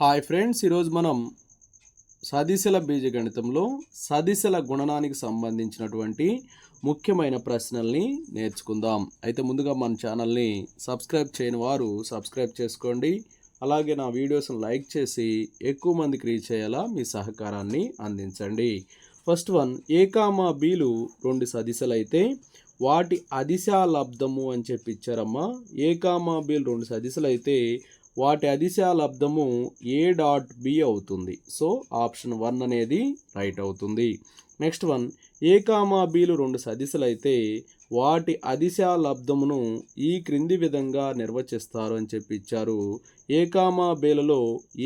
Hi friends, ఈరోజు మనం సదిశల బీజగణితంలో సదిశల గుణనానికి సంబంధించినటువంటి ముఖ్యమైన ప్రశ్నల్ని నేర్చుకుందాం. అయితే ముందుగా మన ఛానల్ని సబ్స్క్రైబ్ చేయని వారు సబ్స్క్రైబ్ చేసుకోండి. అలాగే నా వీడియోస్ని లైక్ చేసి ఎక్కువ మందికి రీచ్ అయ్యేలా మీ సహకారాన్ని అందించండి. ఫస్ట్ వన్, ఏ కామా బీలు రెండు సదిశలు అయితే వాటి అదిశా లబ్ధము అని చెప్పి ఇచ్చారమ్మా. ఏ కామా బీలు రెండు సదిశలు అయితే వాటి అదిశా లబ్ధము ఏ డాట్ బి అవుతుంది. సో ఆప్షన్ 1 అనేది రైట్ అవుతుంది. నెక్స్ట్ వన్, ఏ కామా బీలు రెండు సదిశలు అయితే వాటి అదిశా లబ్ధమును ఈ క్రింది విధంగా నిర్వచిస్తారు అని చెప్పి ఇచ్చారు. ఏ కామా బీలలో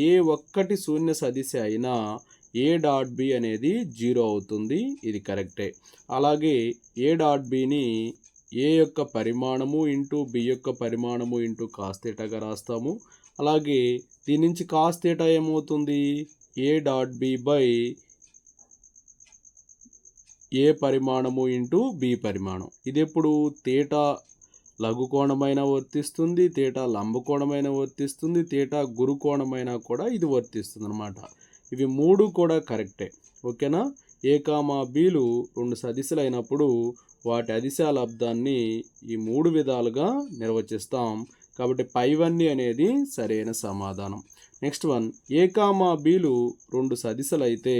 ఏ ఒక్కటి శూన్య సదిశ అయినా ఏ డాట్ బి అనేది 0 అవుతుంది. ఇది కరెక్టే. అలాగే ఏ డాట్ బిని ఏ యొక్క పరిమాణము ఇంటూ బి యొక్క పరిమాణము ఇంటూ కాస్ థీటాగా రాస్తాము. అలాగే దీని నుంచి కాస్ థీటా ఏమవుతుంది, ఏ డాట్ బి బై ఏ పరిమాణము ఇంటూ బి పరిమాణం. ఇది ఎప్పుడు థీటా లఘుకోణమైన వర్తిస్తుంది, థీటా లంబకోణమైన వర్తిస్తుంది, థీటా గురుకోణమైన కూడా ఇది వర్తిస్తుంది అనమాట. ఇవి మూడు కూడా కరెక్టే. ఓకేనా. ఏ కామా బీలు రెండు సదిశలు అయినప్పుడు వాటి అదిశా లబ్ధాన్ని ఈ మూడు విధాలుగా నిర్వచిస్తాం. కాబట్టి పైవన్నీ అనేది సరైన సమాధానం. నెక్స్ట్ వన్, ఏ కామా బీలు రెండు సదిశలు అయితే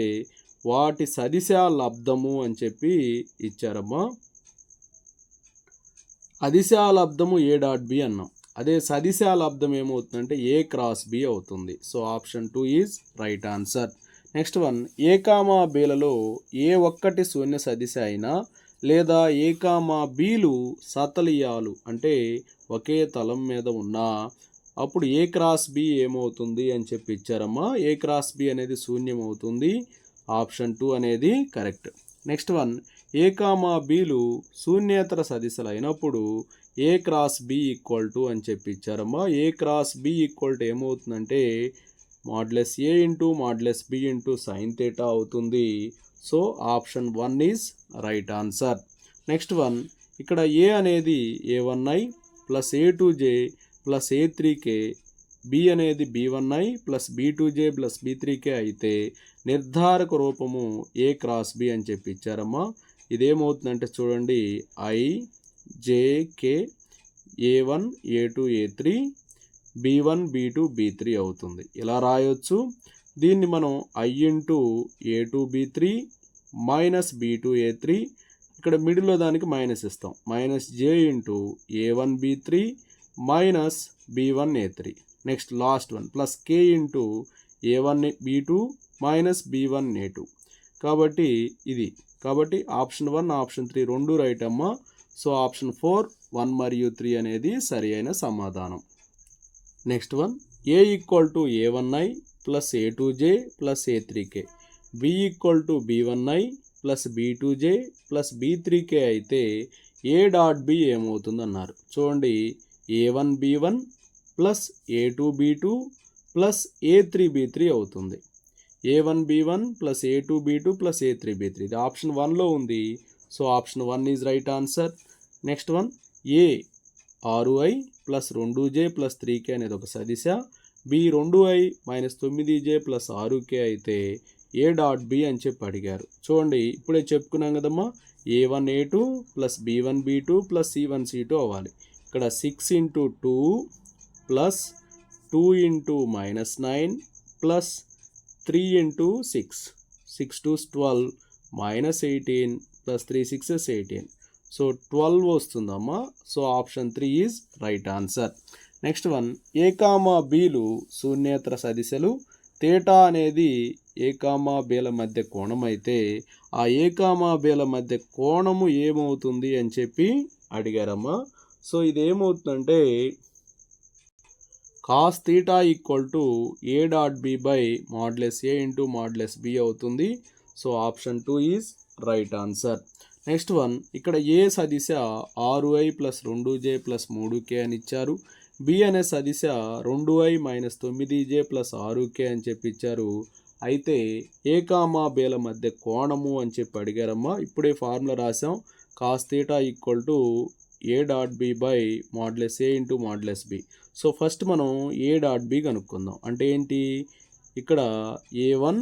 వాటి సదిశా లబ్ధము అని చెప్పి ఇచ్చారమ్మా. అదిశా లబ్ధము ఏ డాట్ బి అన్నాం. అదే సదిశా లబ్ధం ఏమవుతుందంటే ఏ క్రాస్ బి అవుతుంది. So option 2 is right answer. Next one, A comma బీలలో ఏ ఒక్కటి శూన్య సదిశ అయినా లేదా ఏ కామా బీలు సతలీయాలు అంటే ఒకే తలం మీద ఉన్నా అప్పుడు ఏ క్రాస్ బి ఏమవుతుంది అని చెప్పి ఇచ్చారమ్మా. ఏ క్రాస్ బి అనేది శూన్యం అవుతుంది. ఆప్షన్ 2 అనేది correct. Next one, A comma బీలు శూన్యేతర సదిశలు అయినప్పుడు A cross B equal to అని చెప్పి ఇచ్చారమ్మా. A cross B equal to ఏమవుతుందంటే modulus A into modulus B into sine theta అవుతుంది. So option 1 is right answer. Next one, ఇక్కడ ఏ అనేది a1i plus a2j plus a3k, B అనేది b1i plus b2j plus b3k అయితే నిర్ధారక రూపము ఏ cross B అని చెప్పి ఇచ్చారమ్మా. ఇదేమవుతుందంటే చూడండి, i,j,k, a1, a2, a3, b1, b2, b3 అవుతుంది. ఇలా రాయొచ్చు. దీన్ని మనం i into a2 b3 minus b2 a3, ఇక్కడ మిడిల్లో దానికి మైనస్ ఇస్తాం, minus j into a1 b3 minus b1 a3. Next last one plus k into a1 b2 minus b1 a2. కాబట్టి ఇది ఆప్షన్ 1 ఆప్షన్ 3 రెండు రైట్ అమ్మా. సో ఆప్షన్ 4 1 మరియు 3 అనేది సరి అయిన సమాధానం. Next one, A equal to a1i plus a2j plus a3k, b equal to b1i plus b2j plus b3k అయితే ఏ డాట్ బి ఏమవుతుంది అన్నారు. చూడండి, a1 b1 plus a2 b2 plus a3 b3 అవుతుంది. a1 b1 plus a2 b2 plus a3 b3 ఇది option 1లో ఉంది. So option 1 is right answer. Next one, A 6i plus 2j plus 3k అనేది ఒక సదిశ, B 2i minus 9j plus 6k అయితే ఏ dot B అని చెప్పి అడిగారు. చూడండి, ఇప్పుడే చెప్పుకున్నాం కదమ్మా, a1 a2 plus b1 b2 plus c1 c2 అవ్వాలి. ఇక్కడ 6 into 2 plus 2 into minus 9 plus 3 into 6, 6 2 12 minus 18 plus 3 6 18. So 12 వస్తుందమ్మా. So option 3 is right answer. Next one, A comma బీలు శూన్యేతర సదిశలు, థీటా అనేది ఏ కామా బీల మధ్య కోణం అయితే ఆ ఏ కామా బీల మధ్య కోణము ఏమవుతుంది అని చెప్పి అడిగారమ్మా. సో ఇదేమవుతుందంటే cos theta equal to A dot B by modulus A into modulus B అవుతుంది. So option 2 is right answer. Next one, ఇక్కడ A సదిశ 6i plus 2j plus 3k అని ఇచ్చారు. బి అనే సదిశ 2i minus 9j plus 6k అని చెప్పి ఇచ్చారు. అయితే ఏ comma బీల మధ్య కోణము అని చెప్పి అడిగారమ్మా. ఇప్పుడే ఫార్ములా రాసాం, cos theta equal to A dot B by modulus A into modulus B. So first మనం ఏ డాట్ బి కనుక్కుందాం. అంటే ఏంటి, ఇక్కడ A1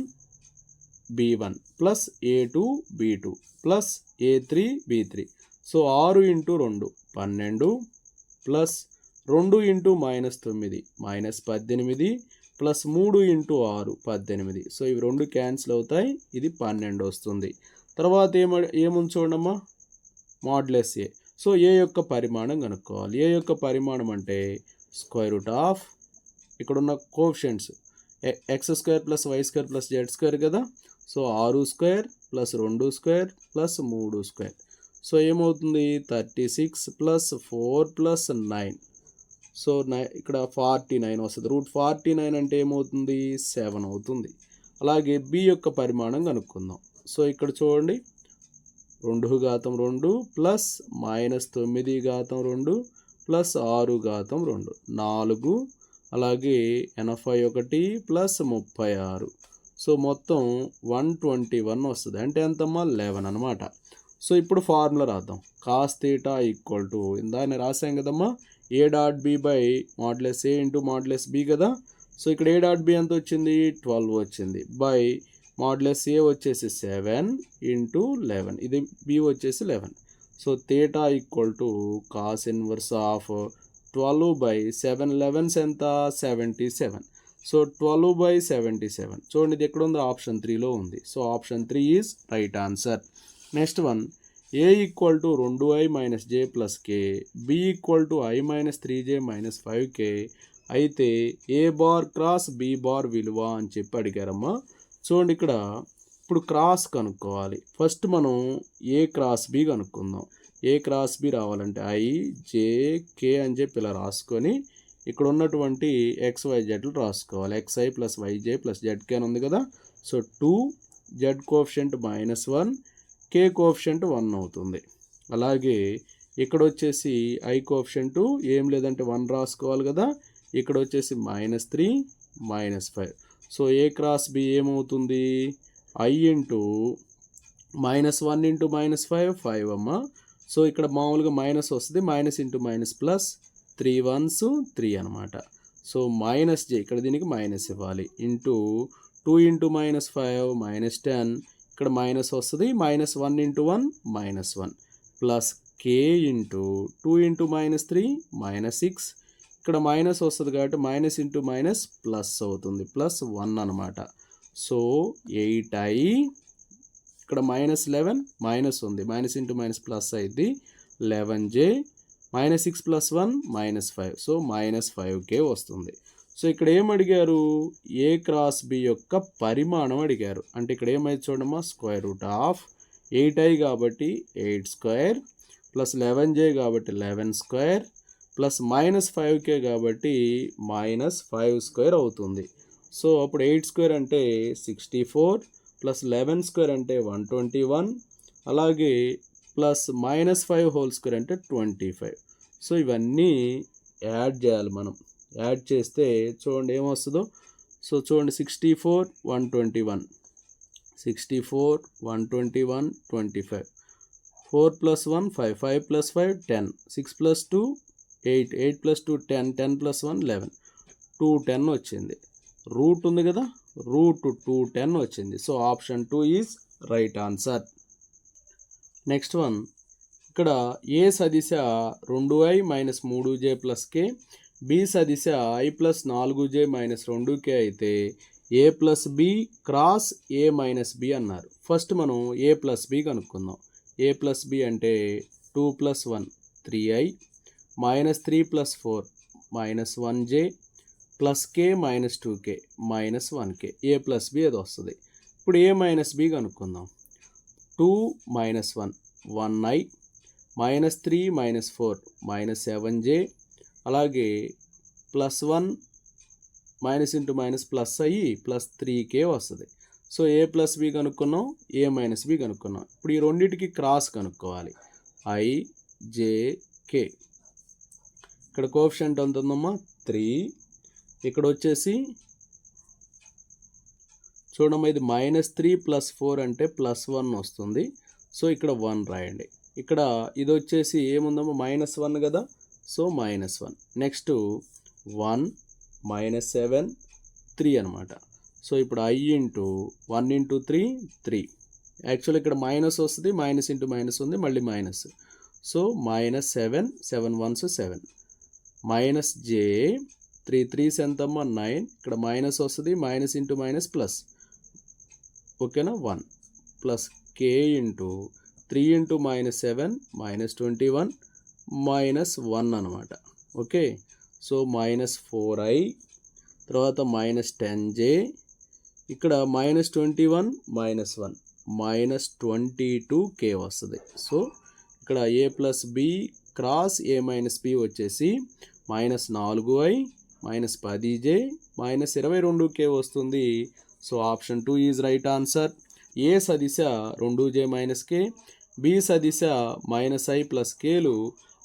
B1 plus A2 B2 plus A3 B3. So 6 into 2 12 plus 2 into -9 -18 plus 3 into 6 18. So ఇవి రెండు cancel అవుతాయి, ఇది 12 వస్తుంది. తర్వాత ఏముంది చూడమ్మా, మాడ్యులస్ ఏ. సో ఏ యొక్క పరిమాణం కనుక్కోవాలి. ఏ యొక్క పరిమాణం అంటే స్క్వేర్ రూట్ ఆఫ్ ఇక్కడున్న coefficients x² plus y² plus z² కదా. So 6² plus 2² plus 3². సో ఏమవుతుంది 36 ప్లస్ 4 ప్లస్ 9. సో ఇక్కడ 49 వస్తుంది. √49 అంటే ఏమవుతుంది 7 అవుతుంది. అలాగే బి యొక్క పరిమాణం కనుక్కుందాం. సో ఇక్కడ చూడండి 2 ప్లస్ -9 ప్లస్ 6 4, అలాగే 81 ప్లస్ 36. సో మొత్తం 121 వస్తుంది. అంటే ఎంతమ్మా 11 అనమాట. సో ఇప్పుడు ఫార్ములా రాద్దాం. కాస్ థీటా ఈక్వల్ టు ఇందాక రాసాం కదమ్మా, A dot B by modulus A into modulus B కదా. సో ఇక్కడ ఏ డాట్ బి ఎంత వచ్చింది 12 వచ్చింది, బై మాడ్యులస్ ఏ వచ్చేసి 7 ఇంటూ 11, ఇది బి వచ్చేసి 11. So theta equal to cos inverse of 12 by 7 11 ఎంత 77. So 12 by 77. చూడండి ఇది ఎక్కడ ఉంది, ఆప్షన్ 3లో ఉంది. So option 3 is right answer. Next one, A equal to 2i minus J plus K, B equal to i minus 3j minus 5k అయితే A bar cross B bar విలువ అని చెప్పి అడిగారమ్మా. చూడండి ఇక్కడ ఇప్పుడు క్రాస్ కనుక్కోవాలి. ఫస్ట్ మనం ఏ క్రాస్ బి కనుక్కుందాం. ఏ క్రాస్ బి రావాలంటే i j k అని చెప్పి ఇలా రాసుకొని ఇక్కడ ఉన్నటువంటి XYZలు రాసుకోవాలి. xi plus yj plus zk అని ఉంది కదా. So 2 z coefficient -1 k coefficient 1 అవుతుంది. అలాగే ఇక్కడ వచ్చేసి i కోఎఫిషియంట్ ఏం లేదంటే 1 రాసుకోవాలి కదా. ఇక్కడ వచ్చేసి -3 -5. సో ఏ క్రాస్ బి ఏమవుతుంది i ఇంటూ -1 ఇంటూ -5 5 అమ్మ. సో ఇక్కడ మామూలుగా మైనస్ వస్తుంది, minus into minus plus 3 1s 3 అనమాట. సో మైనస్ జే ఇక్కడ దీనికి మైనస్ ఇవ్వాలి ఇంటూ 2 ఇంటూ -5 -10. ఇక్కడ మైనస్ వస్తుంది, -1 into 1 -1 plus K into 2 into -3 -6. ఇక్కడ మైనస్ వస్తుంది కాబట్టి మైనస్ ఇంటూ మైనస్ ప్లస్ అవుతుంది, ప్లస్ 1 అనమాట. సో 8i ఇక్కడ -11 మైనస్ ఉంది, మైనస్ ఇంటూ మైనస్ ప్లస్ అయింది 11j -6 ప్లస్ 1 -5. సో -5k వస్తుంది. సో ఇక్కడ ఏం అడిగారు, ఏ క్రాస్ బి యొక్క పరిమాణం అడిగారు. అంటే ఇక్కడ ఏమైతే చూడమ్మా, స్క్వేర్ రూట్ ఆఫ్ 8i కాబట్టి 8² ప్లస్ 11j కాబట్టి 11² ప్లస్ -5k కాబట్టి -5² అవుతుంది. సో అప్పుడు 8² అంటే 64 ప్లస్ 11² అంటే 121, అలాగే ప్లస్ -5² అంటే 25. సో ఇవన్నీ యాడ్ చేయాలి మనం. యాడ్ చేస్తే చూడండి ఏమొస్తుందో. సో చూడండి 64 121 64 121 25 4 plus 1 5 5 plus 5 10 6 plus 2 8 8 plus 2 10 10 plus 1 11 210 వచ్చింది. రూట్ ఉంది కదా, రూట్ 210 వచ్చింది. So option 2 is right answer. Next one, ఇక్కడ ఏ సదిశ 2i minus 3j plus K, B సదిశ i plus 4j minus 2k అయితే A plus B cross A minus B అన్నారు. First మనం ఏ ప్లస్ బి కనుక్కుందాం. ఏ plus B అంటే 2 plus 1 3i minus 3 plus 4 minus 1j plus K minus 2k minus 1k. A plus B అది వస్తుంది. ఇప్పుడు ఏ minus B కనుక్కుందాం. 2 minus 1 1i minus 3 minus 4 minus 7j అలాగే plus 1 minus into minus plus అయ్యి plus 3k వస్తుంది. So ఏ plus B కనుక్కున్నాం, ఏ minus B కనుక్కున్నాం. ఇప్పుడు ఈ రెండింటికి క్రాస్ కనుక్కోవాలి. i j k ఇక్కడ కోఎఫిషియంట్ ఎంత ఉందమ్మా 3. ఇక్కడ వచ్చేసి చూడమ్మా ఇది -3 ప్లస్ 4 అంటే ప్లస్ 1 వస్తుంది. సో ఇక్కడ 1 రాయండి. ఇక్కడ ఇది వచ్చేసి ఏముందమ్మా -1 కదా. సో -1. నెక్స్ట్ 1 మైనస్ 7 3 అనమాట. సో ఇప్పుడు I ఇంటూ 1 ఇంటూ 3 3. యాక్చువల్ ఇక్కడ మైనస్ వస్తుంది, మైనస్ ఇంటూ మైనస్ ఉంది, మళ్ళీ minus. So minus 7 7 1s 7 minus J 3 3s ఎంతమ్మా 9. ఇక్కడ మైనస్ వస్తుంది, మైనస్ ఇంటూ మైనస్ ప్లస్, ఓకేనా 1 plus K into 3 into minus 7 minus 21 minus 1 అనమాట. ఓకే, సో మైనస్ 4i తర్వాత మైనస్ 10j, ఇక్కడ మైనస్ 21 మైనస్ 1 మైనస్ 22k వస్తుంది. సో ఇక్కడ A plus B cross A minus B వచ్చేసి minus 4i minus 10j minus 22k వస్తుంది. So option 2 is right answer. A సదిశ 2j minus K, B సదిశ minus I plus కేలు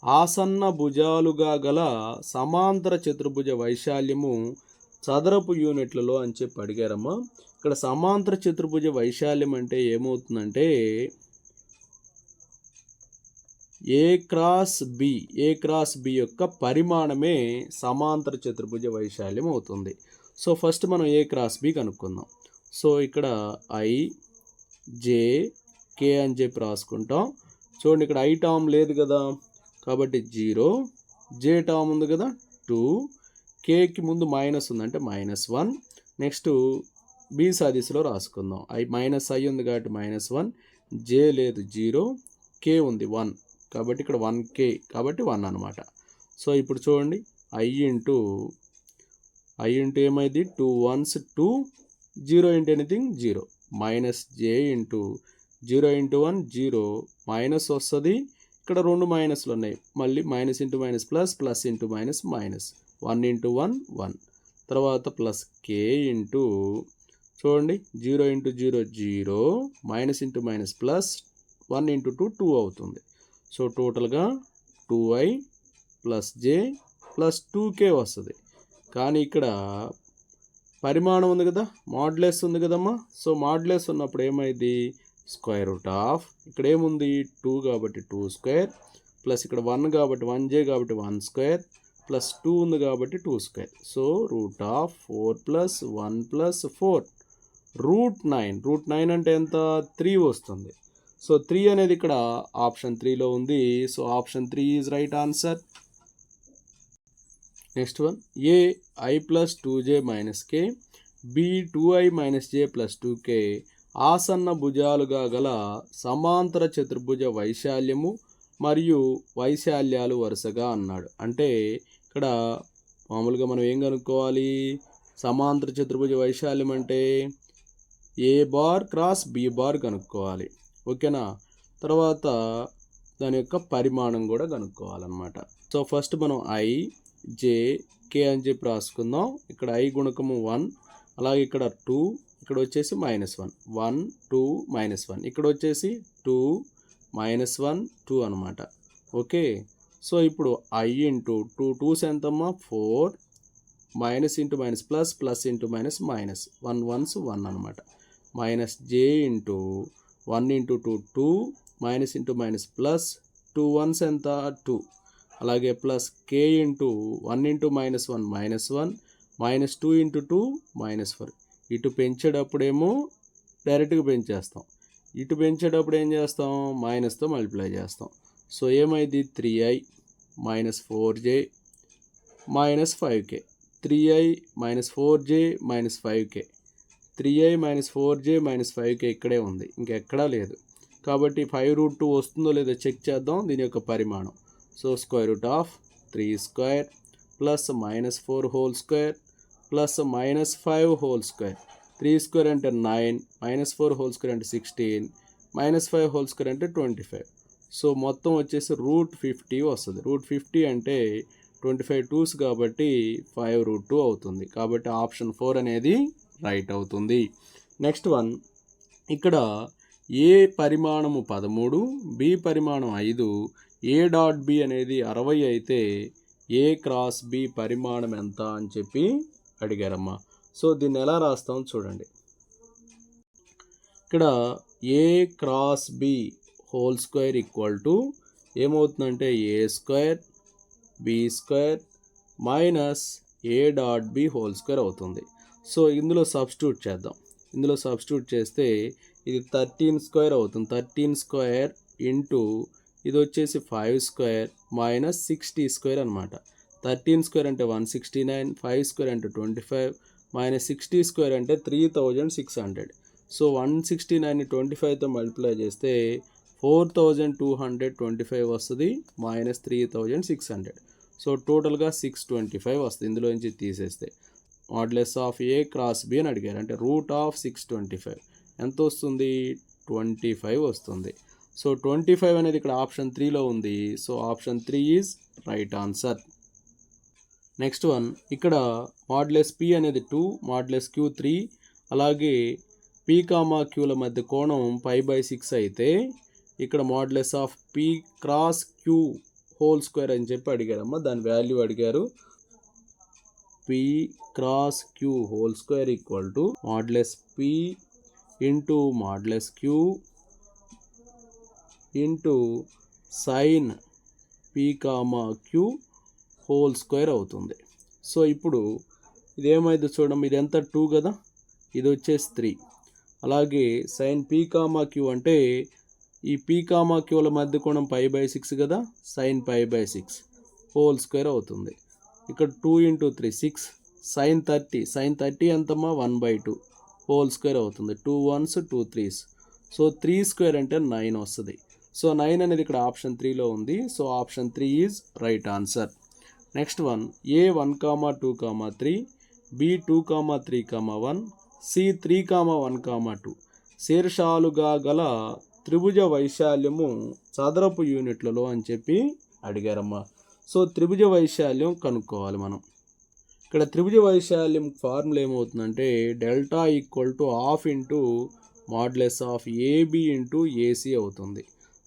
ఆసన్న భుజాలుగా గల సమాంతర చతుర్భుజ వైశాల్యము చదరపు యూనిట్లలో అని చెప్పి అడిగారమ్మా. ఇక్కడ సమాంతర చతుర్భుజ వైశాల్యం అంటే ఏమవుతుందంటే ఏ క్రాస్ బి యొక్క పరిమాణమే సమాంతర చతుర్భుజ వైశాల్యం అవుతుంది. సో ఫస్ట్ మనం ఏ క్రాస్ బి కనుక్కుందాం. సో ఇక్కడ ఐ జే కే అని చెప్పి రాసుకుంటాం. చూడండి ఇక్కడ ఐ టర్మ్ లేదు కదా, కాబట్టి 0, జే టర్మ్ ఉంది కదా 2, కేకి ముందు మైనస్ ఉంది అంటే -1. నెక్స్ట్ బి సదిశలో రాసుకుందాం. మైనస్ ఐ ఉంది కాబట్టి -1, జే లేదు 0, కే ఉంది 1 కాబట్టి ఇక్కడ 1k కాబట్టి 1 అనమాట. సో ఇప్పుడు చూడండి ఐ ఇంటూ ఏమైంది 2 1s 2, 0 into anything 0, minus J into 0 into 1 0 minus వస్తుంది. ఇక్కడ 2 మైనస్లు ఉన్నాయి, మళ్ళీ minus into minus plus, plus into minus minus, 1 into 1 1, తర్వాత ప్లస్ కే ఇంటూ చూడండి 0 into 0 0, minus into minus plus, 1 into 2 2 అవుతుంది. సో టోటల్గా 2i ప్లస్ జే ప్లస్ 2k వస్తుంది. కానీ ఇక్కడ పరిమాణం ఉంది కదా, మాడ్యులస్ ఉంది కదమ్మా. సో మాడ్యులస్ ఉన్నప్పుడు ఏమైంది స్క్వేర్ రూట్ ఆఫ్, ఇక్కడ ఏముంది 2 కాబట్టి 2 స్క్వేర్, ప్లస్ ఇక్కడ 1 కాబట్టి 1j కాబట్టి 1 స్క్వేర్, ప్లస్ 2 ఉంది కాబట్టి 2 square. So root of 4 plus 1 plus 4 root 9. Root 9 అంటే ఎంత 3 వస్తుంది. సో 3 అనేది ఇక్కడ ఆప్షన్ 3లో ఉంది. So option 3 is right answer. Next one, A I plus 2j minus K, B 2i minus J plus 2k ఆసన్న భుజాలుగా గల సమాంతర చతుర్భుజ వైశాల్యము మరియు వైశాల్యాలు వరుసగా అన్నాడు. అంటే ఇక్కడ మామూలుగా మనం ఏం కనుక్కోవాలి, సమాంతర చతుర్భుజ వైశాల్యం అంటే ఏ బార్ క్రాస్ బి బార్ కనుక్కోవాలి, ఓకేనా. తర్వాత దాని యొక్క పరిమాణం కూడా కనుక్కోవాలన్నమాట. సో ఫస్ట్ మనం ఐ జే కే అని చెప్పి రాసుకుందాం. ఇక్కడ ఐ గుణకము 1, అలాగే ఇక్కడ 2, ఇక్కడ వచ్చేసి -1 1 2 -1, ఇక్కడ వచ్చేసి 2 -1 2 అనమాట. ఓకే, సో ఇప్పుడు ఐ ఇంటూ 2 2s ఎంతమ్మా 4, minus into minus plus, plus into minus minus, 1 1s 1 అనమాట. Minus J into 1 into 2 2, minus into minus plus, 2 1s ఎంత 2, అలాగే plus K into 1 into -1 -1, minus 2 into 2 -4. ఇటు పెంచేటప్పుడేమో డైరెక్ట్గా పెంచేస్తాం, ఇటు పెంచేటప్పుడు ఏం చేస్తాం మైనస్తో మల్టిప్లై చేస్తాం. సో ఏమైంది 3i minus 4j minus 5k, 3i minus 4j minus 5k, 3i minus 4j minus 5k ఇక్కడే ఉంది, ఇంకెక్కడా లేదు. కాబట్టి 5√2 వస్తుందో లేదో చెక్ చేద్దాం దీని యొక్క పరిమాణం. So square root of 3 square plus -4 whole square plus -5 whole square, 3 square అంటే 9, -4 హోల్ స్క్వేర్ అంటే 16, -5 హోల్ స్క్వేర్ అంటే 25. సో మొత్తం వచ్చేసి √50 వస్తుంది. √50 అంటే 25 2s కాబట్టి 5√2 అవుతుంది. కాబట్టి ఆప్షన్ 4 అనేది రైట్ అవుతుంది. నెక్స్ట్ వన్, ఇక్కడ ఏ పరిమాణము 13, బి పరిమాణం 5, ఏ డాట్ బి అనేది 60 అయితే ఏ క్రాస్ బి పరిమాణం ఎంత అని చెప్పి అడిగారమ్మా. సో దీన్ని ఎలా రాస్తాం చూడండి. ఇక్కడ A cross B whole square equal to ఏమవుతుందంటే A square B square minus A dot B whole square అవుతుంది. సో ఇందులో సబ్స్టిట్యూట్ చేద్దాం. ఇందులో సబ్స్టిట్యూట్ చేస్తే ఇది 13 స్క్వేర్ అవుతుంది. 13 స్క్వేర్ ఇంటూ ఇది వచ్చేసి 5 స్క్వేర్ మైనస్ 60 స్క్వేర్ అనమాట. 13 స్క్వేర్ అంటే 169, 5 స్క్వేర్ అంటే 25 మైనస్ 60 స్క్వేర్ అంటే 3600. సో 169ని 25తో మల్టిప్లై చేస్తే 4225 వస్తుంది మైనస్ 3600. సో టోటల్గా 625 వస్తుంది. ఇందులో నుంచి తీసేస్తే modulus of A cross B అని అడిగారు. అంటే రూట్ ఆఫ్ 625 ఎంత వస్తుంది? 25 వస్తుంది. సో 25 అనేది ఇక్కడ ఆప్షన్ 3లో ఉంది. So option 3 is right answer. Next one, ఇక్కడ మాడ్యులస్ పి అనేది 2, మాడ్యులస్ క్యూ 3, అలాగే పీ కామా క్యూల మధ్య కోణం π/6 అయితే ఇక్కడ modulus of P cross Q whole square అని చెప్పి అడిగారమ్మా. దాని వాల్యూ అడిగారు. P cross Q whole square equal to modulus P into modulus Q into sine P comma Q whole square అవుతుంది. సో ఇప్పుడు ఇదేమైంది చూడడం, ఇది ఎంత 2 కదా, ఇది వచ్చేసి 3. అలాగే సైన్ పీ కామా క్యూ అంటే ఈ పీ కామా క్యూల మధ్య కోణం π/6 కదా, సైన్ π/6 హోల్ స్క్వేర్ అవుతుంది. ఇక్కడ 2 ఇంటూ 3 6, సైన్ 30 ఎంతమ్మా 1/2 హోల్ స్క్వేర్ అవుతుంది. 2 1s 2 3s. సో 3 స్క్వేర్ అంటే 9 వస్తుంది. సో 9 అనేది ఇక్కడ ఆప్షన్ 3లో ఉంది. So option 3 is right answer. Next one, A 1, 2, 3, B 2, 3, 1, C 3, 1, 2 శీర్షాలుగా గల త్రిభుజ వైశాల్యము చదరపు యూనిట్లలో అని చెప్పి అడిగారమ్మా. సో త్రిభుజ వైశాల్యం కనుక్కోవాలి మనం. ఇక్కడ త్రిభుజ వైశాల్యం ఫార్ములా ఏమవుతుందంటే delta equal to half into modulus of AB into AC అవుతుంది.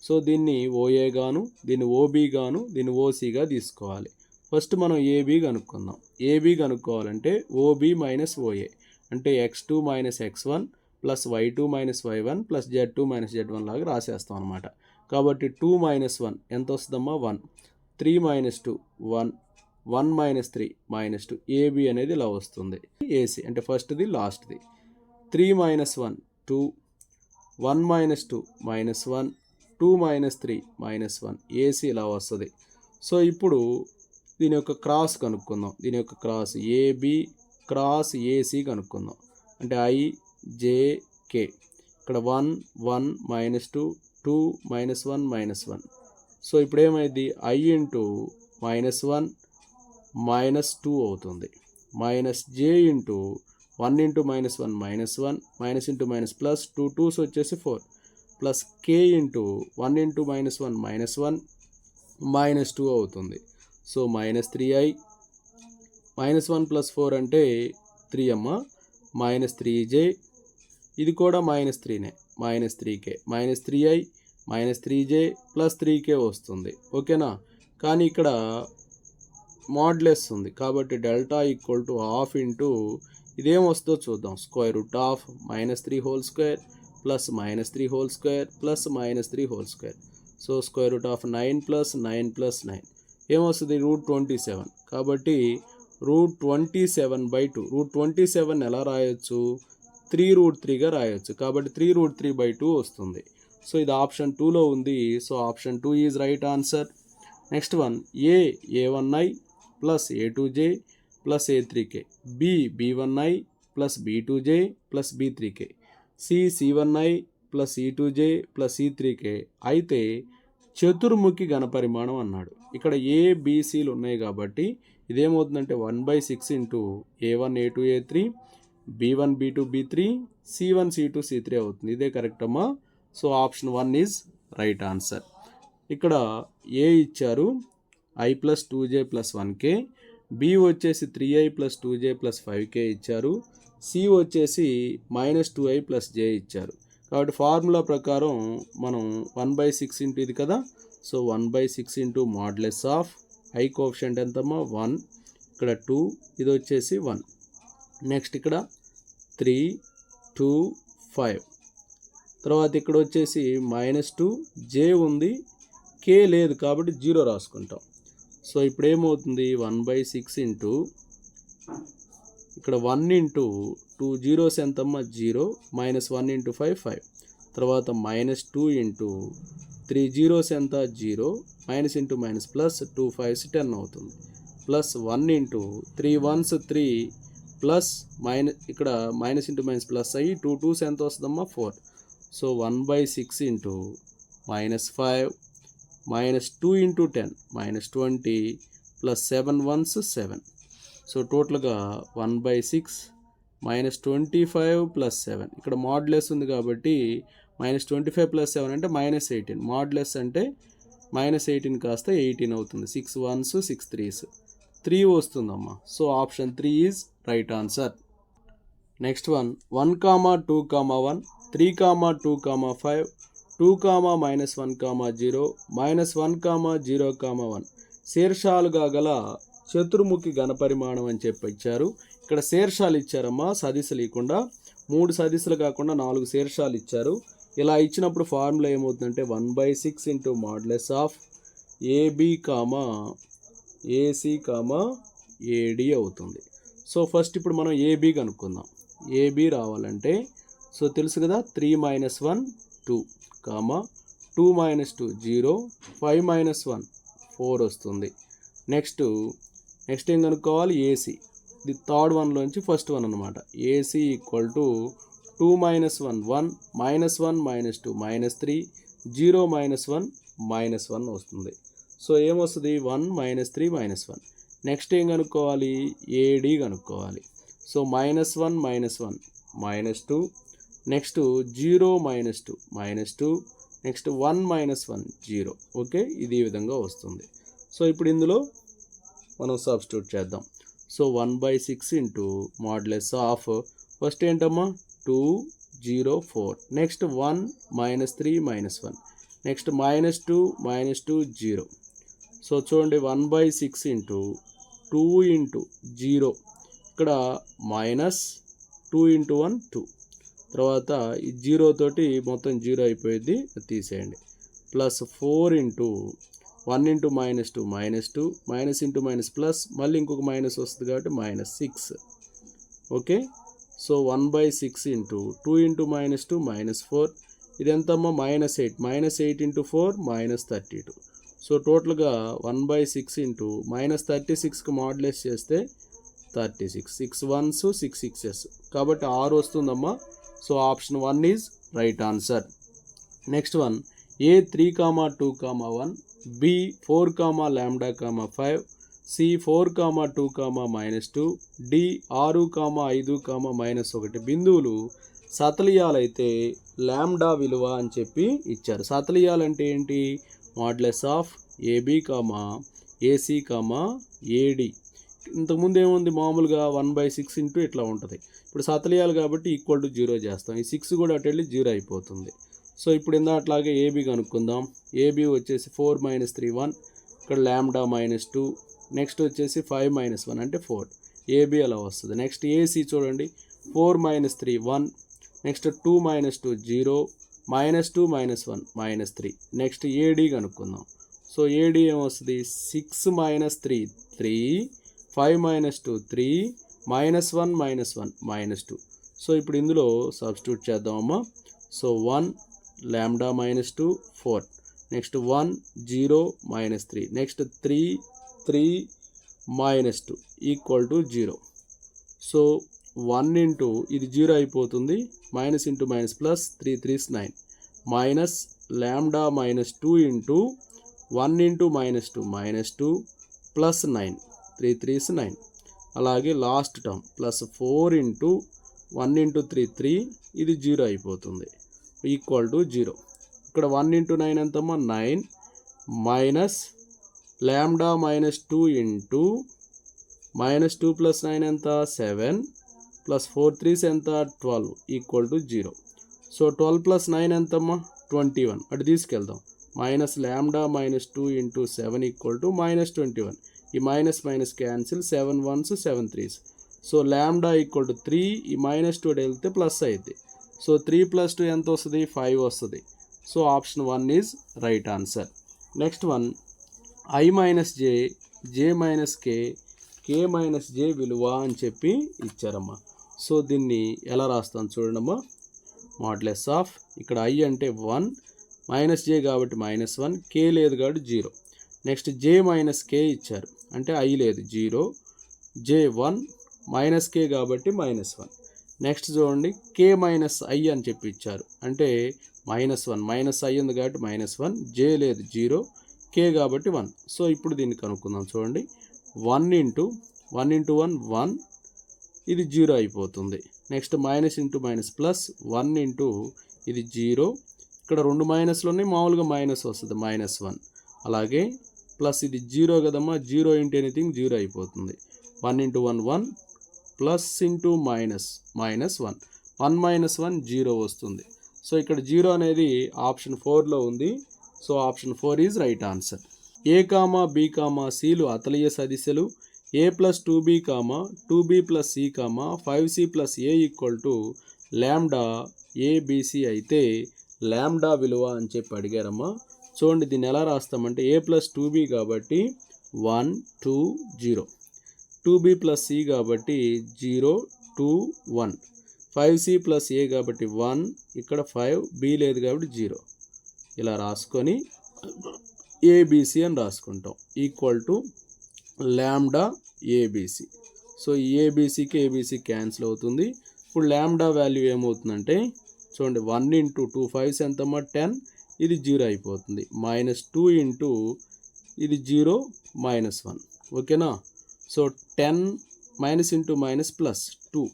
సో దీన్ని ఓఏ గాను, దీన్ని ఓబి గాను, దీన్ని ఓసీగా తీసుకోవాలి. ఫస్ట్ మనం ఏబి కనుక్కుందాం. ఏబి కనుక్కోవాలంటే ఓబి మైనస్ ఓఏ అంటే x2 minus x1 plus y2 minus y1 plus z2 minus z1 లాగా రాసేస్తాం అనమాట. కాబట్టి 2 మైనస్ 1 ఎంత వస్తుందమ్మా 1, 3 మైనస్ 2 1, 1 మైనస్ 3 మైనస్ 2. ఏబి అనేది ఇలా వస్తుంది. ఏసీ అంటే ఫస్ట్ది లాస్ట్ది. 3 minus 1 2, 1 minus 2 minus 1, 2 minus 3 minus 1. AC ఇలా వస్తుంది. సో ఇప్పుడు దీని యొక్క క్రాస్ కనుక్కుందాం. దీని యొక్క క్రాస్ ఏబి క్రాస్ ఏసీ కనుక్కుందాం. అంటే ఐజేకే ఇక్కడ 1 1 మైనస్ 2 2 మైనస్ 1 మైనస్ 1. సో ఇప్పుడు ఏమైంది ఐ ఇంటూ మైనస్ 1 మైనస్ 2 అవుతుంది. Minus J into 1 into minus 1 minus 1 minus into minus plus 2 2s వచ్చేసి 4 plus K into 1 into minus 1 minus 1 minus 2 అవుతుంది. So minus 3i minus 1 plus 4 అంటే 3 అమ్మ, minus 3j ఇది కూడా minus 3నే, minus 3k minus 3i minus 3j plus 3k వస్తుంది. ఓకేనా. కానీ ఇక్కడ మాడ్యులస్ ఉంది కాబట్టి delta equal to half into ఇదేం వస్తుందో చూద్దాం. Square root of minus 3 whole square plus minus 3 whole square plus minus 3 whole square. So square root of 9 plus 9 plus 9 ఏమొస్తుంది రూట్ 27. కాబట్టి రూట్ 27/2. రూట్ 27 ఎలా రాయొచ్చు 3√3గా రాయొచ్చు. కాబట్టి 3√3/2 వస్తుంది. సో ఇది ఆప్షన్ 2లో ఉంది. So option 2 is right answer. Next one, ఏ1i ప్లస్ ఏ2j ప్లస్ ఏ3k, బి1i ప్లస్ బి2j ప్లస్ బి3k, సి1i ప్లస్ ఈ2j ప్లస్ ఈ3k అయితే చతుర్ముఖి ఘనపరిమాణం అన్నాడు. ఇక్కడ ఏబిసిలు ఉన్నాయి కాబట్టి ఇదేమవుతుందంటే 1/6 ఇంటూ ఏ1 ఏ2 ఏ3 బి1 బి2 బి3 సి1 సి2 సి3 అవుతుంది. ఇదే కరెక్ట్ అమ్మా. So option 1 is right answer. ఇక్కడ ఏ ఇచ్చారు i plus 2j plus 1k, B వచ్చేసి 3i plus 2j plus 5k ఇచ్చారు, సి వచ్చేసి మైనస్ 2i ప్లస్ j ఇచ్చారు. కాబట్టి ఫార్ములా ప్రకారం మనం 1/6 ఇంటూ ఇది కదా. So 1/6 into modulus of I coefficient ఎంతమ్మా 1, ఇక్కడ 2, ఇది వచ్చేసి 1. నెక్స్ట్ ఇక్కడ 3 2 5. తర్వాత ఇక్కడ వచ్చేసి మైనస్ 2 జే ఉంది, కే లేదు కాబట్టి 0 రాసుకుంటాం. సో ఇప్పుడు ఏమవుతుంది 1/6 ఇంటూ ఇక్కడ 1 ఇంటూ 2 జీరోస్ ఎంతమ్మా 0 మైనస్ 1 ఇంటూ 5 5 తర్వాత మైనస్ 2 ఇంటూ 3 జీరోస్ ఎంత 0 minus into minus plus 2 5s 10 అవుతుంది plus 1 into 3 1s 3 plus minus ఇక్కడ మైనస్ ఇంటూ మైనస్ ప్లస్ అయ్యి 2 2s ఎంత వస్తుందమ్మా 4 so 1/6 into minus 5 minus 2 into 10 minus 20 plus 7 1s 7 so టోటల్గా 1/6 minus 25 plus 7 ఇక్కడ modulus ఉంది కాబట్టి మైనస్ 25 ప్లస్ 7 అంటే మైనస్ 18 మాడ్యులస్ అంటే మైనస్ 18 కాస్త 18 అవుతుంది 6 1s 6 3s 3 వస్తుందమ్మా so option 3 is right answer. Next one 1, 2, 1 3, 2, 5 2, minus 1, 0 minus 1, 0, 1 శీర్షాలుగా గల చతుర్ముఖి ఘనపరిమాణం అని చెప్పి ఇచ్చారు. ఇక్కడ శీర్షాలు ఇచ్చారమ్మా, సదిశలు ఇవ్వకుండా 3 సదిశలు కాకుండా 4 శీర్షాలు ఇచ్చారు. ఇలా ఇచ్చినప్పుడు ఫార్ములా ఏమవుతుందంటే 1/6 into modulus of AB comma AC comma AD అవుతుంది. సో ఫస్ట్ ఇప్పుడు మనం ఏబి కనుక్కుందాం. ఏబి రావాలంటే సో తెలుసు కదా 3 - 1 2 2 - 2 0 5 - 1 4 వస్తుంది. నెక్స్ట్ ఏం కనుక్కోవాలి ఏసీ, ఇది థర్డ్ వన్లోంచి ఫస్ట్ వన్ అనమాట. ఏసీ ఈక్వల్ టు 2 - 1 1 -1 -2 -3 0 - 1 -1 వస్తుంది. సో ఏమొస్తుంది 1 - 3 -1. నెక్స్ట్ ఏం కనుక్కోవాలి ఏడి కనుక్కోవాలి. So -1 -1 -2 next 0 - 2 -2 next 1 - 1 0. ఓకే, ఇది ఈ విధంగా వస్తుంది. సో ఇప్పుడు ఇందులో మనం సబ్స్టిట్యూట్ చేద్దాం. So 1/6 into modulus of first ఏంటమ్మా 2 0 4 నెక్స్ట్ 1 -3 -1 నెక్స్ట్ -2 -2 0. సో చూడండి 1/6 ఇంటూ 2 ఇంటూ 0 ఇక్కడ -2 ఇంటూ 1 2 తర్వాత ఈ 0 తోటి మొత్తం 0 అయిపోయింది, తీసేయండి. Plus 4 into 1 into -2 -2 minus into minus plus మళ్ళీ ఇంకొక మైనస్ వస్తుంది కాబట్టి -6. ఓకే, సో 1/6 ఇంటూ 2 ఇంటూ -2 -4 ఇది ఎంతమ్మా -8 -8 ఇంటూ 4 -32. సో టోటల్గా 1/6 ఇంటూ -36కి మాడ్యులేట్ చేస్తే 36 6 1s 6 6s కాబట్టి 6 వస్తుందమ్మా. So option 1 is right answer. Next one A 3, 2, 1 B 4, λ, 5 C 4, 2, -2 D 6, 5, -1 బిందువులు సతలీయాలైతే లాంబ్డా విలువ అని చెప్పి ఇచ్చారు. సతలీయాలంటే ఏంటి modulus of AB AC AD. ఇంతకుముందు ఏముంది మామూలుగా 1/6 ఇంటూ ఇట్లా ఉంటుంది. ఇప్పుడు సతలీయాలు కాబట్టి ఈక్వల్ టు 0 చేస్తాం. ఈ 6 కూడా అటు వెళ్ళి 0 అయిపోతుంది. సో ఇప్పుడు అట్లాగే ఏబి కనుక్కుందాం. ఏబి వచ్చేసి 4 - 3 1 ఇక్కడ లాంబ్డా -2 నెక్స్ట్ వచ్చేసి 5 - 1 అంటే 4 ఏబి అలా వస్తుంది. నెక్స్ట్ ఏసీ చూడండి 4 - 3 1 నెక్స్ట్ 2 - 2 0 -2 -1 -3 నెక్స్ట్ ఏడి కనుక్కుందాం. సో ఏడి ఏమొస్తుంది 6 - 3 3 5 - 2 3 -1 -1 -2. సో ఇప్పుడు ఇందులో సబ్స్టిట్యూట్ చేద్దామమ్మా. So 1 lambda -2 4 next 1 0 -3 next 3 3 -2 equal to 0. So 1 into ఇది 0 అయిపోతుంది minus into minus plus 3 3s 9 minus lambda -2 into 1 into -2 plus 9 3 3s 9. అలాగే last term plus 4 into 1 into 3 3 ఇది 0 అయిపోతుంది ఈక్వల్ టు 0. ఇక్కడ 1 ఇంటూ 9 ఎంతమ్మా 9 మైనస్ లాంబ్డా -2 ఇంటూ -2 ప్లస్ 9 ఎంత 7 plus 4 3s ఎంత 12 equal to 0. So 12 plus 9 ఎంతమ్మా 21 అటు తీసుకెళ్దాం. Minus lambda -2 into 7 equal to -21. ఈ minus minus cancel 7 1s 7 3s. So lambda equal to 3 ఈ -2 వెళ్తే ప్లస్ అయితే సో 3 + 2 ఎంత వస్తుంది 5 వస్తుంది. So option 1 is right answer. Next one I - j j - k k K minus J విలువ అని చెప్పి ఇచ్చారమ్మా. సో దీన్ని ఎలా రాస్తాను చూడండమ్మా. మాడ్యులస్ ఆఫ్ ఇక్కడ ఐ అంటే 1 మైనస్ జే కాబట్టి -1, కే లేదు కాబట్టి 0. నెక్స్ట్ జే మైనస్ కే ఇచ్చారు అంటే ఐ లేదు 0, జే 1 మైనస్ కే కాబట్టి -1. నెక్స్ట్ చూడండి కే మైనస్ ఐ అని చెప్పి ఇచ్చారు అంటే -1 మైనస్ ఐ ఉంది కాబట్టి -1, జే లేదు 0, కే కాబట్టి 1. సో ఇప్పుడు దీన్ని కనుక్కుందాం చూడండి. 1 ఇంటూ 1 ఇది 0 అయిపోతుంది. Next minus into minus plus 1 into ఇది 0, ఇక్కడ 2 మైనస్లు ఉన్నాయి, మామూలుగా మైనస్ వస్తుంది -1. అలాగే ప్లస్ ఇది 0 కదమ్మా, 0 ఇంటూ ఎనీథింగ్ 0 అయిపోతుంది. 1 ఇంటూ 1 ప్లస్ ఇంటూ మైనస్ -1, 1 - 1 0 వస్తుంది. సో ఇక్కడ 0 అనేది ఆప్షన్ 4లో ఉంది. So option 4 is right answer. A comma B comma సిలు అతలీయ సదిశలు a + 2b, 2b + c, 5c + a = lambda abc అయితే లాంబ్డా విలువ అని చెప్పి అడిగారమ్మా. చూడండి దీన్ని ఎలా రాస్తామంటే a + 2b కాబట్టి 1 2 0, 2b + c కాబట్టి 0 2 1, 5c + a కాబట్టి 1, ఇక్కడ 5, b లేదు కాబట్టి 0. ఇలా రాసుకొని abc అని రాసుకుంటాం = లాంబ్డా ఏబిసి. సో ఈ ఏబిసికి ఏబిసి క్యాన్సిల్ అవుతుంది. ఇప్పుడు లాంబ్డా వాల్యూ ఏమవుతుందంటే చూడండి 1 ఇంటూ 2 5s ఎంతమ్మా 10, ఇది 0 అయిపోతుంది. -2 ఇంటూ ఇది 0 -1. ఓకేనా. So 10 minus into minus plus 2,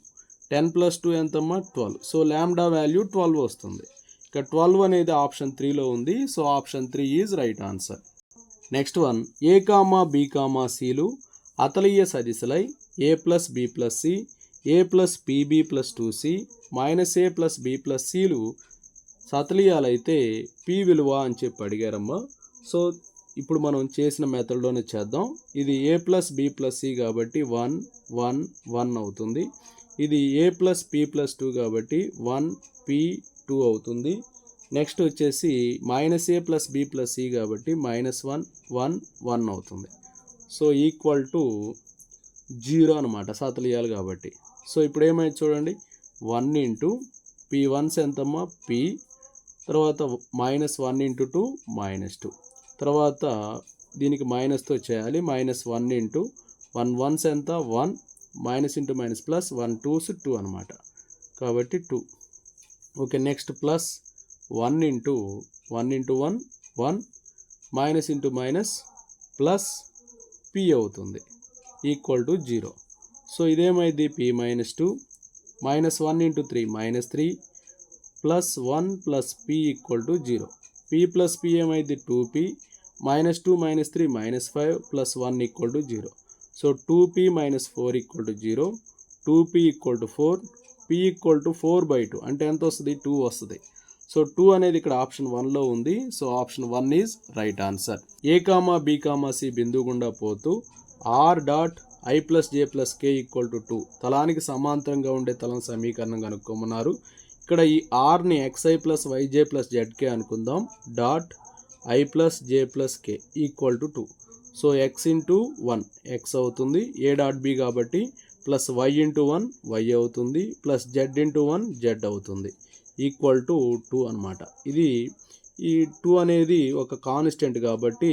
10 + 2 ఎంతమ్మా 12. సో లాంబ్డా వాల్యూ 12 వస్తుంది. ఇక 12 అనేది ఆప్షన్ 3లో ఉంది. So option 3 is right answer. Next one A comma B comma సిలు అతలీయ సదిశలై a + b + c, a + pb + 2c, -a + b + cలు సతలీయాలైతే p విలువ అని చెప్పి అడిగారమ్మా. సో ఇప్పుడు మనం చేసిన మెథడ్లోనే చేద్దాం. ఇది a + b + c కాబట్టి 1 1 1 అవుతుంది. ఇది a + p + 2 కాబట్టి 1 p 2 అవుతుంది. నెక్స్ట్ వచ్చేసి -a + b + c కాబట్టి -1 1 1 అవుతుంది. సో = 0 అనమాట సతలీయాలు కాబట్టి. సో ఇప్పుడు ఏమైంది చూడండి 1 ఇంటూ p1s ఎంతమ్మా p, తర్వాత -1 ఇంటూ 2 -2, తర్వాత దీనికి మైనస్తో చేయాలి -1 ఇంటూ 1 1s ఎంత 1, minus into minus plus 1 2s 2 అనమాట కాబట్టి 2. Okay next plus 1 into 1 1, minus into minus plus p అవుతుంది = 0. సో ఇదేమైంది p - 2, -1 into 3 -3, plus 1 plus p = 0. p plus p ఏమైంది 2p, -2 -3 -5 plus 1 = 0. So 2p - 4 = 0, 2p = 4, p = 4/2 అంటే ఎంత వస్తుంది 2 వస్తుంది. సో 2 అనేది ఇక్కడ ఆప్షన్ 1లో ఉంది. So option 1 is right answer. A comma B comma C బిందువు గుండా పోతూ r dot i + j + k = 2 తలానికి సమాంతరంగా ఉండే తలం సమీకరణం కనుక్కోమన్నారు. ఇక్కడ ఈ rని xi + yj + zk అనుకుందాం. Dot i + j + k = 2. సో x ఇంటూ 1 x అవుతుంది, a డాట్ b కాబట్టి ప్లస్ y ఇంటూ 1 y అవుతుంది, ప్లస్ z ఇంటూ 1 z అవుతుంది = 2 అనమాట. ఇది ఈ 2 అనేది ఒక కాన్స్టెంట్ కాబట్టి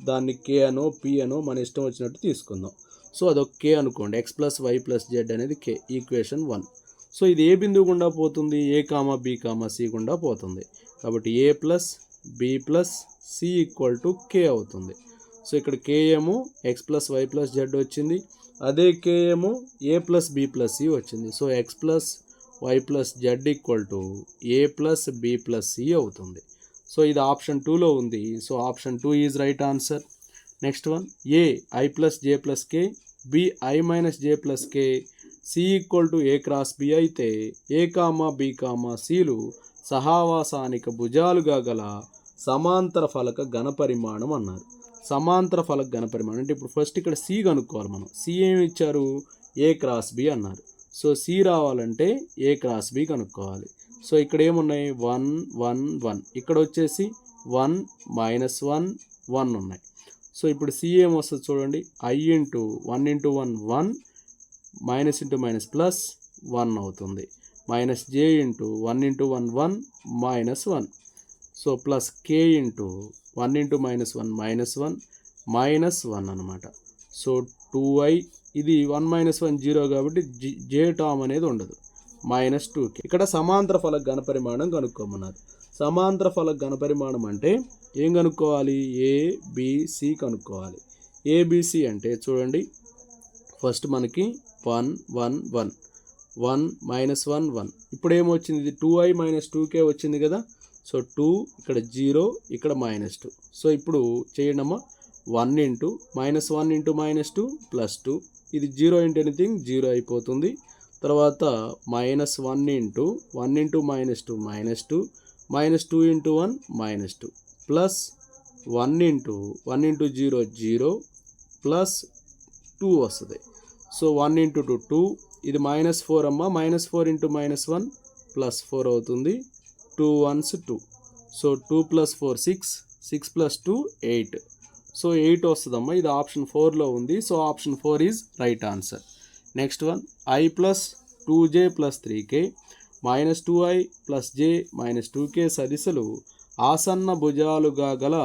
దాన్ని k అనో p అనో మన ఇష్టం వచ్చినట్టు తీసుకుందాం. సో అదొక k అనుకోండి, x + y + z అనేది k, ఈక్వేషన్ 1. సో ఇది ఏ బిందువు గుండా పోతుంది a comma b comma c గుండా పోతుంది కాబట్టి a + b + c = k అవుతుంది. సో ఇక్కడ k ఏమో x + y + z వచ్చింది, అదే k ఏమో a + b + c వచ్చింది. So x + y + z = a + b + c అవుతుంది. సో ఇది ఆప్షన్ 2లో ఉంది. So option 2 is right answer. Next one a i + j + k, b i - j + k, c = a × b అయితే a comma b comma cలు సహవాసానిక భుజాలుగా గల సమాంతర ఫలక ఘనపరిమాణం అన్నారు. సమాంతర ఫలక ఘనపరిమాణం అంటే ఇప్పుడు ఫస్ట్ ఇక్కడ c కనుక్కోవాలి మనం. c ఏమి ఇచ్చారు a × b అన్నారు. సో c రావాలంటే a × b కనుక్కోవాలి. సో ఇక్కడ ఏమున్నాయి 1 1 1, ఇక్కడ వచ్చేసి 1 - 1 1 ఉన్నాయి. సో ఇప్పుడు సి ఏమొస్తుంది చూడండి, I into 1 into 1 1 minus into minus plus 1 అవుతుంది. Minus J into 1 into 1 1 minus 1. So plus K into 1 into minus 1 minus 1 minus 1 అనమాట. సో 2i, ఇది 1 మైనస్ 1 0 కాబట్టి జే టర్మ్ అనేది ఉండదు, మైనస్ 2k. ఇక్కడ సమాంతర ఫలక ఘనపరిమాణం కనుక్కోమన్నారు. సమాంతర ఫలక ఘనపరిమాణం అంటే ఏం కనుక్కోవాలి, ఏబిసి కనుక్కోవాలి. ఏబిసి అంటే చూడండి, ఫస్ట్ మనకి 1 1 1 1 మైనస్ 1 1. ఇప్పుడు ఏమొచ్చింది, ఇది 2i మైనస్ 2k వచ్చింది కదా. సో 2 ఇక్కడ 0 ఇక్కడ మైనస్ 2. సో ఇప్పుడు చేయండి అమ్మా, 1 into minus 1 into minus 2 plus 2, ఇది 0 ఇంటూ ఎనీథింగ్ 0 అయిపోతుంది. తర్వాత minus 1 into 1 into minus 2 minus 2 minus 2 into 1 minus 2 plus 1 into 1 into 0 0 plus 2 వస్తుంది. సో 1 ఇంటూ 2 2, ఇది మైనస్ 4 అమ్మ, మైనస్ 4 ఇంటూ మైనస్ 1 ప్లస్ 4 అవుతుంది. 2 1s 2. So 2 plus 4 6, 6 plus 2 8. So 8 వస్తుందమ్మా, ఇది option 4లో ఉంది. So option 4 is right answer. Next one, I plus 2j plus 3k minus 2i plus j minus 2k సదిశలు ఆసన్న భుజాలుగా గల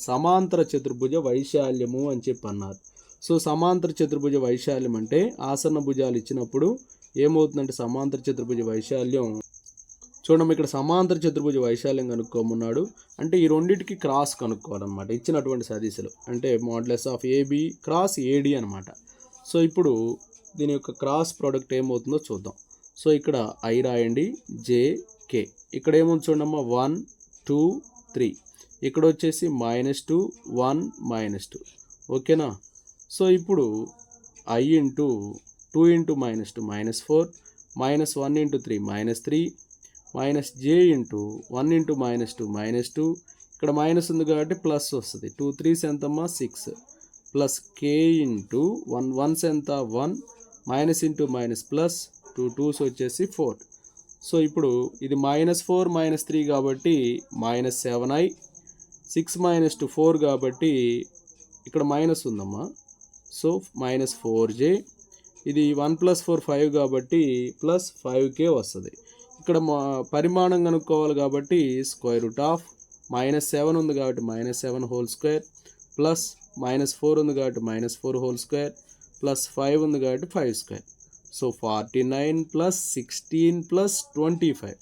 సమాంతర చతుర్భుజ వైశాల్యము అని చెప్పి అన్నారు. సో సమాంతర చతుర్భుజ వైశాల్యం అంటే ఆసన్న భుజాలు ఇచ్చినప్పుడు ఏమవుతుందంటే సమాంతర చతుర్భుజ వైశాల్యం చూడడం, ఇక్కడ సమాంతర చతుర్భుజ వైశాల్యం కనుక్కోమన్నాడు. అంటే ఈ రెండింటికి క్రాస్ కనుక్కోవాలన్నమాట ఇచ్చినటువంటి సదిశలు, అంటే modulus of AB cross AD అనమాట. సో ఇప్పుడు దీని యొక్క క్రాస్ ప్రోడక్ట్ ఏమవుతుందో చూద్దాం. సో ఇక్కడ I రాయండి, జేకే, ఇక్కడ ఏముంది చూడమ్మా 1 2 3, ఇక్కడ వచ్చేసి -2 1 -2, ఓకేనా. సో ఇప్పుడు I into 2 into -2 -4 minus 1 into 3 -3 minus J into 1 into -2 -2, ఇక్కడ మైనస్ ఉంది కాబట్టి ప్లస్ వస్తుంది. 2 3s ఎంతమ్మా 6 ప్లస్ కే ఇంటూ 1 1s ఎంత 1 minus into minus plus 2 2s వచ్చేసి 4. సో ఇప్పుడు ఇది -4 -3 కాబట్టి -7i, 6 - 2 4 కాబట్టి ఇక్కడ మైనస్ ఉందమ్మా. సో -4j, ఇది 1 + 4 5 కాబట్టి ప్లస్ 5k వస్తుంది. ఇక్కడ పరిమాణం కనుక్కోవాలి కాబట్టి -7 ఉంది కాబట్టి -7 హోల్ స్క్వేర్ ప్లస్ -4 ఉంది కాబట్టి -4 హోల్ స్క్వేర్ ప్లస్ 5 ఉంది కాబట్టి 5 square. So 49 plus 16 plus 25.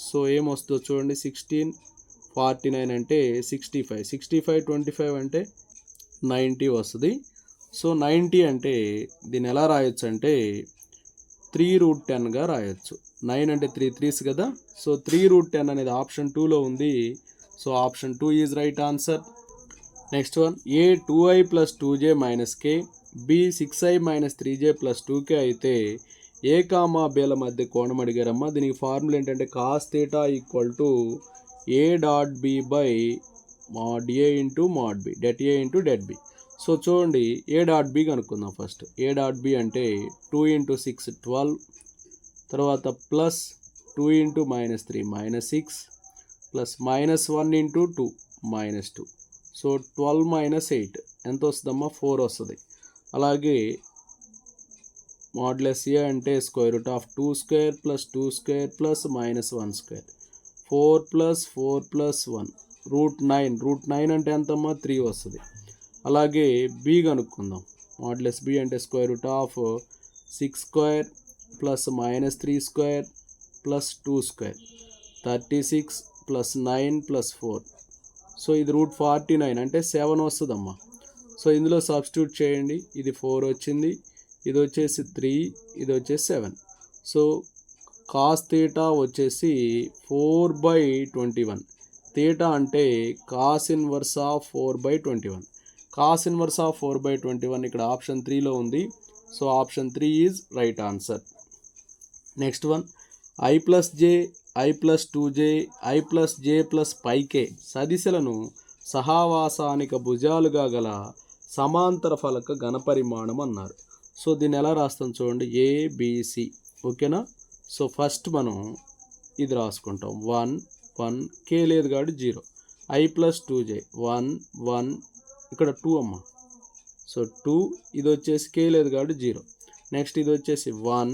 So ఏమొస్తుందో చూడండి, 16 49 అంటే 65, 65 25 అంటే 90 వస్తుంది. సో 90 అంటే దీన్ని ఎలా రాయొచ్చు అంటే 3√10గా రాయొచ్చు. 9 అంటే 3 3s కదా. సో 3√10 అనేది ఆప్షన్ 2లో ఉంది. So option 2 is right answer. Next one, A 2i plus 2j minus K, B 6i minus 3j plus 2k అయితే ఏ కామా బేల మధ్య కోణం అడిగారమ్మా. దీనికి ఫార్ములా ఏంటంటే cos theta equal to A dot B by mod A into mod B, det A into det B. So చూడండి, A dot B కనుక్కుందాం first. A dot B అంటే 2 × 6 12, తర్వాత plus 2 × -3 -6 plus -1 × 2 -2. So 12 - 8 ఎంత వస్తుందమ్మా 4 వస్తుంది. అలాగే మోడ్యులస్ ఏ అంటే √2² ప్లస్ 2² ప్లస్ -1² 4 ప్లస్ 4 ప్లస్ 1 √9. √9 అంటే ఎంతమ్మా 3 వస్తుంది. అలాగే బి కనుక్కుందాం. మోడ్యులస్ బి అంటే √6² plus -3² plus 2² 36 plus 9 plus 4. So ఇది √49 అంటే 7 వస్తుందమ్మా. సో ఇందులో సబ్స్టిట్యూట్ చేయండి. ఇది 4 వచ్చింది, ఇది వచ్చేసి 3, ఇది వచ్చేసి 7. సో కాస్ థీటా వచ్చేసి 4/21. థీటా అంటే cos inverse of 4/21. Cos inverse of 4/21 ఇక్కడ ఆప్షన్ 3లో ఉంది. So option 3 is right answer. Next one, I plus J, I plus 2j, I plus j plus పైకే సదిశలను సహావాసానిక భుజాలుగా గల సమాంతర ఫలక ఘనపరిమాణం అన్నారు. సో దీన్ని ఎలా రాస్తాం చూడండి, ఏబిసి, ఓకేనా. సో ఫస్ట్ మనం ఇది రాసుకుంటాం 1 1, k లేదు కాబట్టి 0. I ప్లస్ 2j 1 1, ఇక్కడ 2 అమ్మ. సో 2 ఇది వచ్చేసి కే లేదు కాబట్టి 0. నెక్స్ట్ ఇది వచ్చేసి 1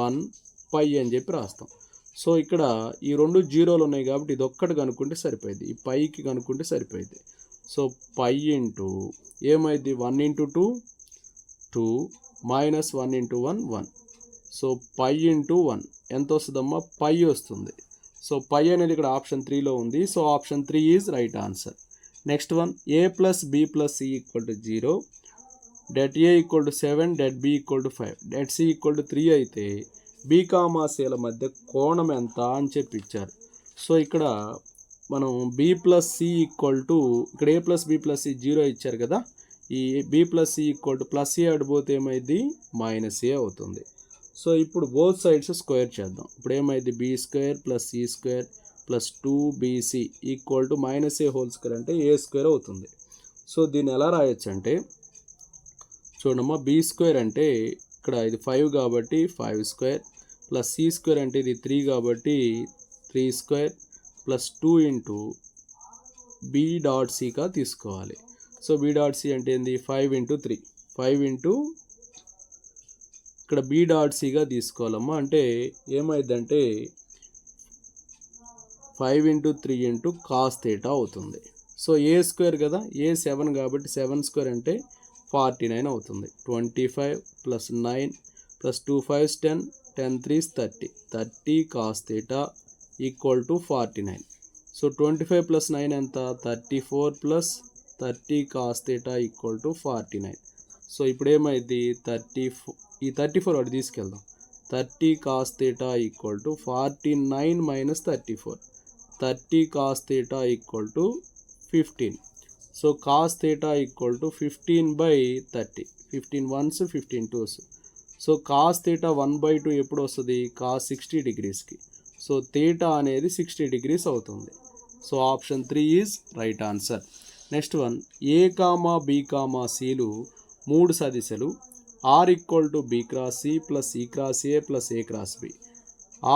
1 పై అని చెప్పి రాస్తాం. సో ఇక్కడ ఈ 2 జీరోలు ఉన్నాయి కాబట్టి ఇది ఒక్కటి కనుక్కుంటే సరిపోయింది, ఈ పైకి కనుక్కుంటే సరిపోయింది. సో పై ఇంటూ ఏమైంది 1 into 2 2 minus 1 into 1 1. So pi into 1 ఎంత వస్తుందమ్మా, పై వస్తుంది. సో పై అనేది ఇక్కడ ఆప్షన్ 3లో ఉంది. So option 3 is right answer. Next one, A plus B plus C equal to 0, det A equal to 7, det B equal to 5, det C equal to 3 అయితే B comma సిల మధ్య కోణం ఎంత అని చెప్పి ఇచ్చారు. సో ఇక్కడ మనం B plus C equal to, ఇక్కడ A plus B plus C 0 ఇచ్చారు కదా, ఈ B plus C equal to plus A అడిపోతే ఏమైంది మైనస్ ఏ అవుతుంది. సో ఇప్పుడు బోత్ సైడ్స్ స్క్వేర్ చేద్దాం. ఇప్పుడు ఏమైంది B square plus C square plus 2bc equal to minus A whole square అంటే ఏ స్క్వేర్ అవుతుంది. సో దీన్ని ఎలా రాయొచ్చు అంటే చూడమ్మా, బి స్క్వేర్ అంటే ఇక్కడ ఇది 5 కాబట్టి 5 స్క్వేర్ ప్లస్ సి స్క్వేర్ అంటే ఇది 3 కాబట్టి 3 square plus 2 into B dot సిగా తీసుకోవాలి. సో బి డాట్ సి అంటే ఏంది 5 ఇంటూ 3, 5 ఇంటూ ఇక్కడ బి డాట్ సిగా తీసుకోవాలమ్మా. అంటే ఏమైందంటే 5 ఇంటూ 3 ఇంటూ కాస్ థీటా అవుతుంది. సో ఏ స్క్వేర్ కదా, ఏ 7 కాబట్టి 7 స్క్వేర్ అంటే 49 అవుతుంది. 25 plus 9 plus 2 5 10, 10 3 30, 30 cos theta equal to 49. So 25 plus 9 ఎంత 34 plus 30 cos theta equal to 49. So ఇప్పుడు ఏమైంది 34, ఈ 34 వాటి తీసుకెళ్దాం, 30 cos theta equal to 49 minus 34, 30 cos theta equal to 15. So cos theta equal to 15/30, 15 1s 15 2s. So cos theta 1/2 ఎప్పుడు వస్తుంది, cos 60 డిగ్రీస్కి. So theta అనేది 60 degrees అవుతుంది. So option 3 is right answer. Next one, A comma B comma సిలు 3 సదిశలు R equal to B cross C plus C cross A plus A cross B,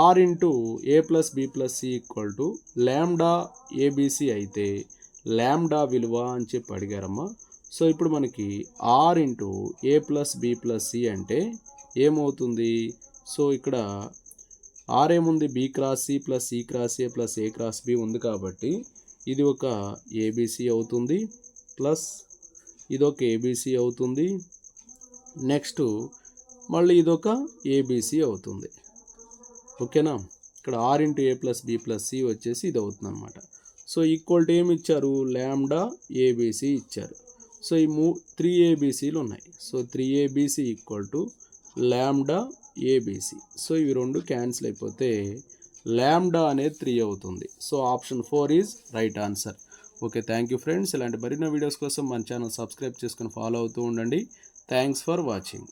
R into A plus B plus C equal to lambda A B C అయితే lambda విలువ అని చెప్పి అడిగారమ్మా. So ఇప్పుడు మనకి R into A plus B plus C అంటే ఏమవుతుంది, so ఇక్కడ ఆర్ ఏముంది B cross C plus C cross A plus A cross B ఉంది కాబట్టి ఇది ఒక ఏబిసి అవుతుంది, ప్లస్ ఇదొక ఏబిసి అవుతుంది, నెక్స్ట్ మళ్ళీ ఇదొక ఏబిసి అవుతుంది. ఓకేనా, ఇక్కడ R into A plus B plus C వచ్చేసి ఇది అవుతుంది అనమాట. సో ఈక్వల్ టు ఏమి ఇచ్చారు, ల్యాండా ఏబిసి ఇచ్చారు. సో ఈ 3 ఏబిసిలు ఉన్నాయి. So 3 ABC equal to lambda ABC. So ఇవి 2 క్యాన్సిల్ అయిపోతే ల్యాండా అనేది 3 అవుతుంది. So option 4 is right answer. Okay, thank you friends. ఇలాంటి మరిన్ని వీడియోస్ కోసం మన ఛానల్ సబ్స్క్రైబ్ చేసుకొని ఫాలో అవుతూ ఉండండి. Thanks for watching.